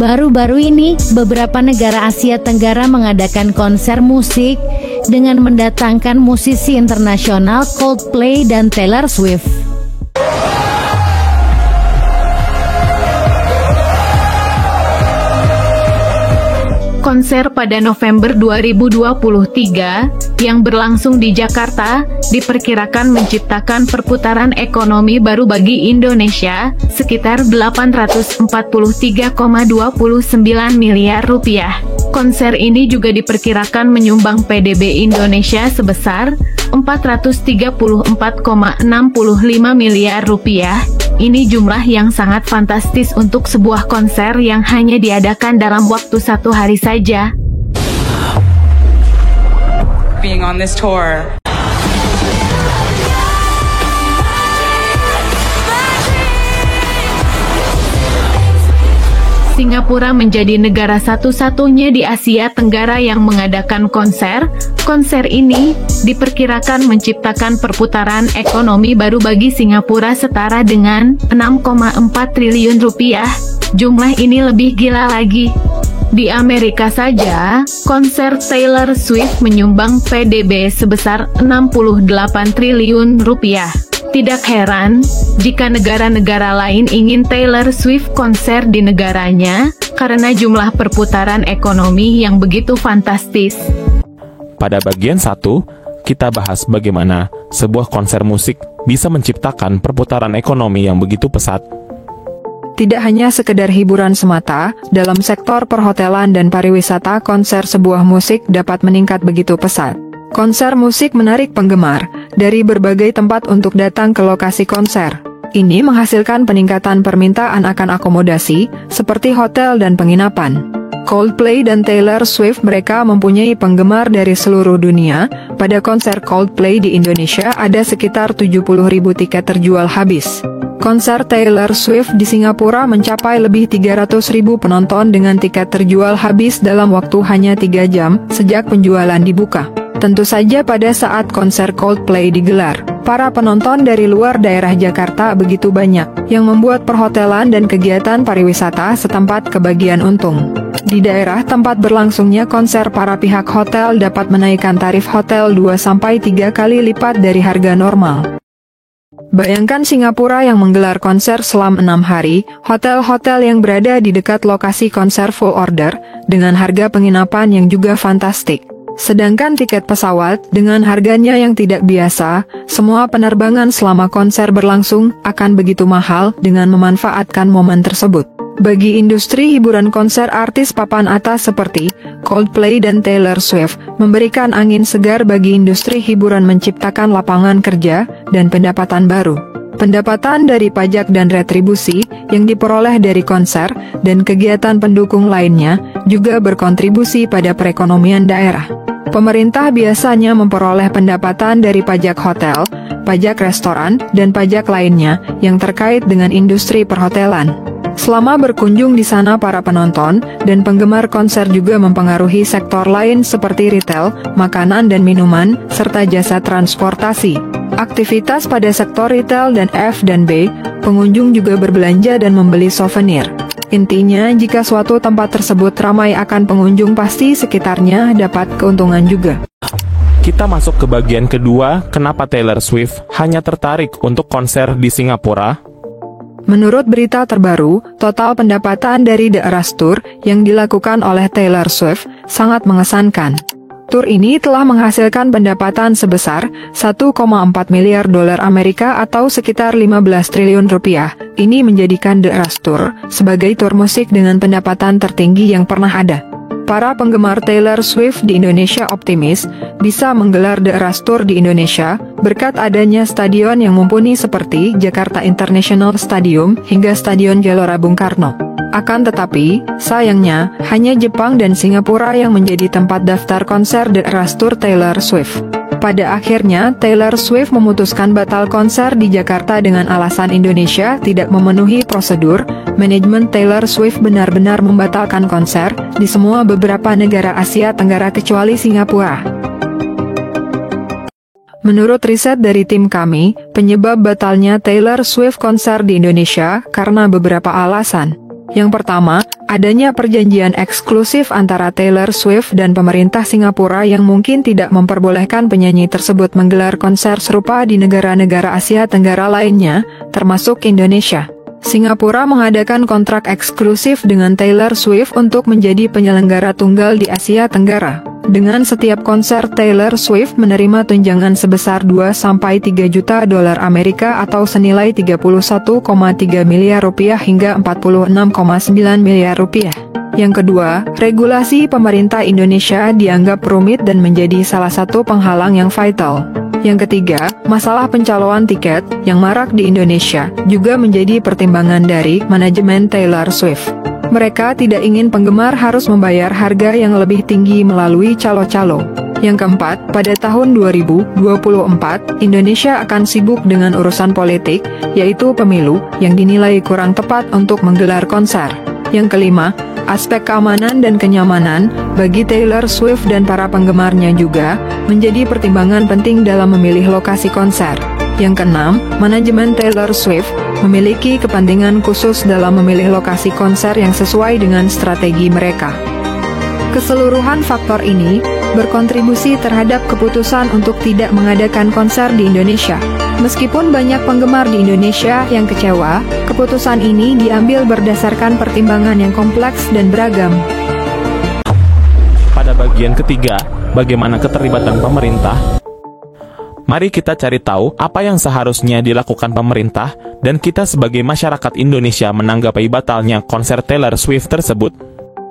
Baru-baru ini, beberapa negara Asia Tenggara mengadakan konser musik dengan mendatangkan musisi internasional Coldplay dan Taylor Swift. Konser pada November 2023 yang berlangsung di Jakarta diperkirakan menciptakan perputaran ekonomi baru bagi Indonesia sekitar 843,29 miliar rupiah. Konser ini juga diperkirakan menyumbang PDB Indonesia sebesar 434,65 miliar rupiah. Ini jumlah yang sangat fantastis untuk sebuah konser yang hanya diadakan dalam waktu 1 hari saja. Being on this tour. Singapura menjadi negara satu-satunya di Asia Tenggara yang mengadakan konser. Konser ini diperkirakan menciptakan perputaran ekonomi baru bagi Singapura setara dengan 6,4 triliun rupiah. Jumlah ini lebih gila lagi. Di Amerika saja, konser Taylor Swift menyumbang PDB sebesar 68 triliun rupiah. Tidak heran jika negara-negara lain ingin Taylor Swift konser di negaranya, karena jumlah perputaran ekonomi yang begitu fantastis. Pada bagian 1, kita bahas bagaimana sebuah konser musik bisa menciptakan perputaran ekonomi yang begitu pesat. Tidak hanya sekedar hiburan semata, dalam sektor perhotelan dan pariwisata konser sebuah musik dapat meningkat begitu pesat. Konser musik menarik penggemar dari berbagai tempat untuk datang ke lokasi konser. Ini menghasilkan peningkatan permintaan akan akomodasi, seperti hotel dan penginapan. Coldplay dan Taylor Swift mereka mempunyai penggemar dari seluruh dunia. Pada konser Coldplay di Indonesia ada sekitar 70.000 tiket terjual habis. Konser Taylor Swift di Singapura mencapai lebih 300.000 penonton dengan tiket terjual habis dalam waktu hanya 3 jam sejak penjualan dibuka. Tentu saja pada saat konser Coldplay digelar, para penonton dari luar daerah Jakarta begitu banyak, yang membuat perhotelan dan kegiatan pariwisata setempat kebagian untung. Di daerah tempat berlangsungnya konser, para pihak hotel dapat menaikkan tarif hotel 2-3 kali lipat dari harga normal. Bayangkan Singapura yang menggelar konser selama 6 hari, hotel-hotel yang berada di dekat lokasi konser full order, dengan harga penginapan yang juga fantastik. Sedangkan tiket pesawat, dengan harganya yang tidak biasa, semua penerbangan selama konser berlangsung akan begitu mahal dengan memanfaatkan momen tersebut. Bagi industri hiburan, konser artis papan atas seperti Coldplay dan Taylor Swift memberikan angin segar bagi industri hiburan, menciptakan lapangan kerja dan pendapatan baru. Pendapatan dari pajak dan retribusi yang diperoleh dari konser dan kegiatan pendukung lainnya juga berkontribusi pada perekonomian daerah. Pemerintah biasanya memperoleh pendapatan dari pajak hotel, pajak restoran, dan pajak lainnya yang terkait dengan industri perhotelan. Selama berkunjung di sana, para penonton dan penggemar konser juga mempengaruhi sektor lain seperti retail, makanan dan minuman, serta jasa transportasi. Aktivitas pada sektor retail dan F&B, pengunjung juga berbelanja dan membeli souvenir. Intinya, jika suatu tempat tersebut ramai akan pengunjung, pasti sekitarnya dapat keuntungan juga. Kita masuk ke bagian kedua, kenapa Taylor Swift hanya tertarik untuk konser di Singapura? Menurut berita terbaru, total pendapatan dari The Eras Tour yang dilakukan oleh Taylor Swift sangat mengesankan. Tur ini telah menghasilkan pendapatan sebesar 1,4 miliar dolar Amerika atau sekitar 15 triliun rupiah. Ini menjadikan The Eras Tour sebagai tur musik dengan pendapatan tertinggi yang pernah ada. Para penggemar Taylor Swift di Indonesia optimis bisa menggelar The Eras Tour di Indonesia berkat adanya stadion yang mumpuni seperti Jakarta International Stadium hingga Stadion Gelora Bung Karno. Akan tetapi, sayangnya, hanya Jepang dan Singapura yang menjadi tempat daftar konser The Eras Tour Taylor Swift. Pada akhirnya, Taylor Swift memutuskan batal konser di Jakarta dengan alasan Indonesia tidak memenuhi prosedur. Manajemen Taylor Swift benar-benar membatalkan konser di semua beberapa negara Asia Tenggara kecuali Singapura. Menurut riset dari tim kami, penyebab batalnya Taylor Swift konser di Indonesia karena beberapa alasan. Yang pertama, adanya perjanjian eksklusif antara Taylor Swift dan pemerintah Singapura yang mungkin tidak memperbolehkan penyanyi tersebut menggelar konser serupa di negara-negara Asia Tenggara lainnya, termasuk Indonesia. Singapura mengadakan kontrak eksklusif dengan Taylor Swift untuk menjadi penyelenggara tunggal di Asia Tenggara. Dengan setiap konser Taylor Swift menerima tunjangan sebesar 2-3 juta dolar Amerika atau senilai 31,3 miliar rupiah hingga 46,9 miliar rupiah. Yang kedua, regulasi pemerintah Indonesia dianggap rumit dan menjadi salah satu penghalang yang vital. Yang ketiga, masalah pencalonan tiket yang marak di Indonesia juga menjadi pertimbangan dari manajemen Taylor Swift. Mereka tidak ingin penggemar harus membayar harga yang lebih tinggi melalui calo-calo. Yang keempat, pada tahun 2024, Indonesia akan sibuk dengan urusan politik, yaitu pemilu, yang dinilai kurang tepat untuk menggelar konser. Yang kelima, aspek keamanan dan kenyamanan bagi Taylor Swift dan para penggemarnya juga menjadi pertimbangan penting dalam memilih lokasi konser. Yang keenam, manajemen Taylor Swift memiliki kepentingan khusus dalam memilih lokasi konser yang sesuai dengan strategi mereka. Keseluruhan faktor ini berkontribusi terhadap keputusan untuk tidak mengadakan konser di Indonesia. Meskipun banyak penggemar di Indonesia yang kecewa, keputusan ini diambil berdasarkan pertimbangan yang kompleks dan beragam. Pada bagian ketiga, bagaimana keterlibatan pemerintah? Mari kita cari tahu apa yang seharusnya dilakukan pemerintah dan kita sebagai masyarakat Indonesia menanggapi batalnya konser Taylor Swift tersebut.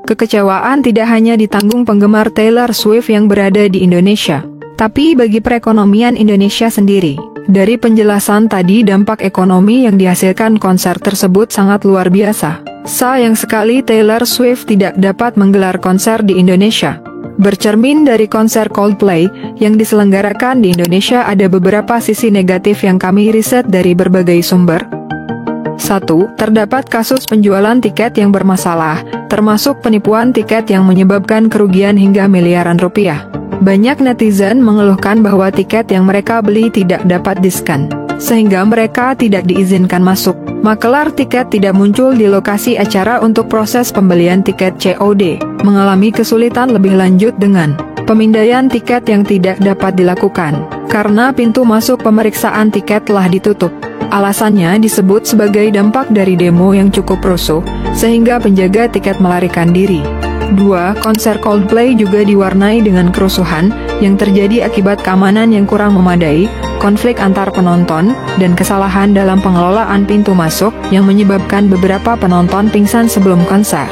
Kekecewaan tidak hanya ditanggung penggemar Taylor Swift yang berada di Indonesia, tapi bagi perekonomian Indonesia sendiri. Dari penjelasan tadi, dampak ekonomi yang dihasilkan konser tersebut sangat luar biasa. Sayang sekali Taylor Swift tidak dapat menggelar konser di Indonesia. Bercermin dari konser Coldplay yang diselenggarakan di Indonesia, ada beberapa sisi negatif yang kami riset dari berbagai sumber. 1. Terdapat kasus penjualan tiket yang bermasalah, termasuk penipuan tiket yang menyebabkan kerugian hingga miliaran rupiah. Banyak netizen mengeluhkan bahwa tiket yang mereka beli tidak dapat diskon, sehingga mereka tidak diizinkan masuk. Makelar tiket tidak muncul di lokasi acara untuk proses pembelian tiket COD, mengalami kesulitan lebih lanjut dengan pemindaian tiket yang tidak dapat dilakukan, karena pintu masuk pemeriksaan tiket telah ditutup. Alasannya disebut sebagai dampak dari demo yang cukup rusuh, sehingga penjaga tiket melarikan diri. 2. Konser Coldplay juga diwarnai dengan kerusuhan yang terjadi akibat keamanan yang kurang memadai, konflik antar penonton, dan kesalahan dalam pengelolaan pintu masuk yang menyebabkan beberapa penonton pingsan sebelum konser.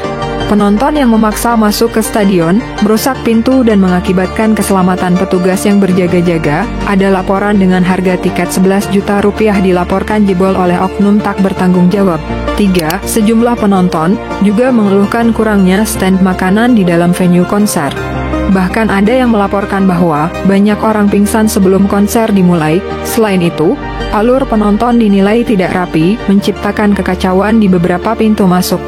Penonton yang memaksa masuk ke stadion, merusak pintu dan mengakibatkan keselamatan petugas yang berjaga-jaga. Ada laporan dengan harga tiket 11 juta rupiah dilaporkan jebol oleh oknum tak bertanggung jawab. 3. Sejumlah penonton juga mengeluhkan kurangnya stand makanan di dalam venue konser. Bahkan ada yang melaporkan bahwa banyak orang pingsan sebelum konser dimulai. Selain itu, alur penonton dinilai tidak rapi, menciptakan kekacauan di beberapa pintu masuk.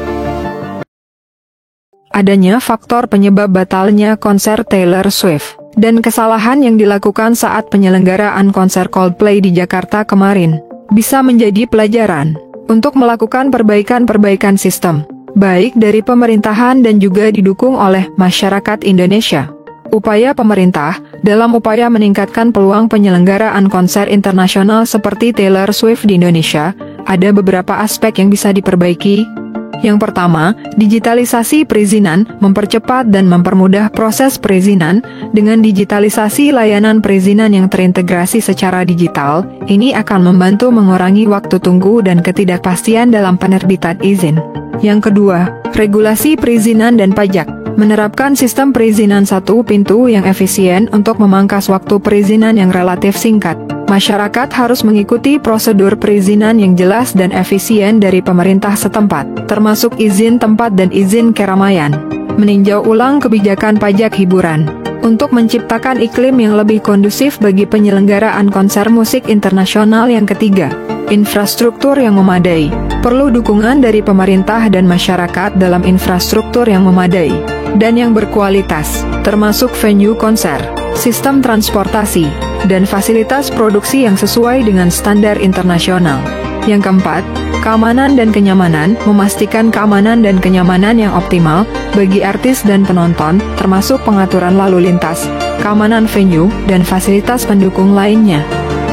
Adanya faktor penyebab batalnya konser Taylor Swift dan kesalahan yang dilakukan saat penyelenggaraan konser Coldplay di Jakarta kemarin bisa menjadi pelajaran untuk melakukan perbaikan-perbaikan sistem, baik dari pemerintahan dan juga didukung oleh masyarakat Indonesia. Upaya pemerintah dalam upaya meningkatkan peluang penyelenggaraan konser internasional seperti Taylor Swift di Indonesia, ada beberapa aspek yang bisa diperbaiki. Yang pertama, digitalisasi perizinan, mempercepat dan mempermudah proses perizinan. Dengan digitalisasi layanan perizinan yang terintegrasi secara digital, ini akan membantu mengurangi waktu tunggu dan ketidakpastian dalam penerbitan izin. Yang kedua, regulasi perizinan dan pajak. Menerapkan sistem perizinan satu pintu yang efisien untuk memangkas waktu perizinan yang relatif singkat. Masyarakat harus mengikuti prosedur perizinan yang jelas dan efisien dari pemerintah setempat, termasuk izin tempat dan izin keramaian. Meninjau ulang kebijakan pajak hiburan, untuk menciptakan iklim yang lebih kondusif bagi penyelenggaraan konser musik internasional. Yang ketiga, infrastruktur yang memadai. Perlu dukungan dari pemerintah dan masyarakat dalam infrastruktur yang memadai dan yang berkualitas, termasuk venue konser, sistem transportasi, dan fasilitas produksi yang sesuai dengan standar internasional. Yang keempat, Keamanan dan kenyamanan, memastikan keamanan dan kenyamanan yang optimal bagi artis dan penonton, termasuk pengaturan lalu lintas, keamanan venue, dan fasilitas pendukung lainnya.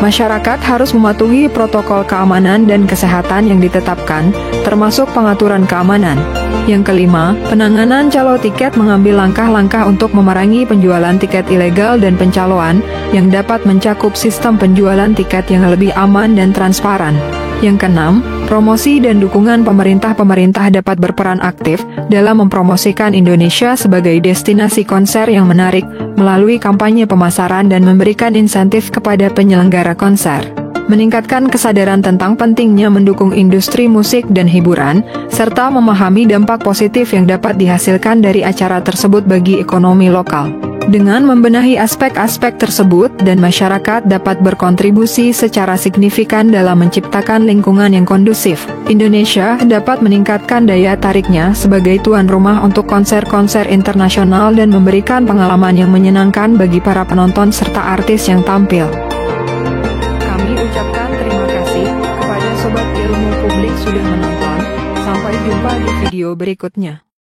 Masyarakat harus mematuhi protokol keamanan dan kesehatan yang ditetapkan, termasuk pengaturan keamanan. Yang kelima, penanganan calo tiket mengambil langkah-langkah untuk memerangi penjualan tiket ilegal dan pencaloan, yang dapat mencakup sistem penjualan tiket yang lebih aman dan transparan. Yang keenam, promosi dan dukungan pemerintah dapat berperan aktif dalam mempromosikan Indonesia sebagai destinasi konser yang menarik melalui kampanye pemasaran dan memberikan insentif kepada penyelenggara konser. Meningkatkan kesadaran tentang pentingnya mendukung industri musik dan hiburan, serta memahami dampak positif yang dapat dihasilkan dari acara tersebut bagi ekonomi lokal. Dengan membenahi aspek-aspek tersebut dan masyarakat dapat berkontribusi secara signifikan dalam menciptakan lingkungan yang kondusif, Indonesia dapat meningkatkan daya tariknya sebagai tuan rumah untuk konser-konser internasional dan memberikan pengalaman yang menyenangkan bagi para penonton serta artis yang tampil. Kami ucapkan terima kasih kepada Sobat Ilmu Publik sudah menonton. Sampai jumpa di video berikutnya.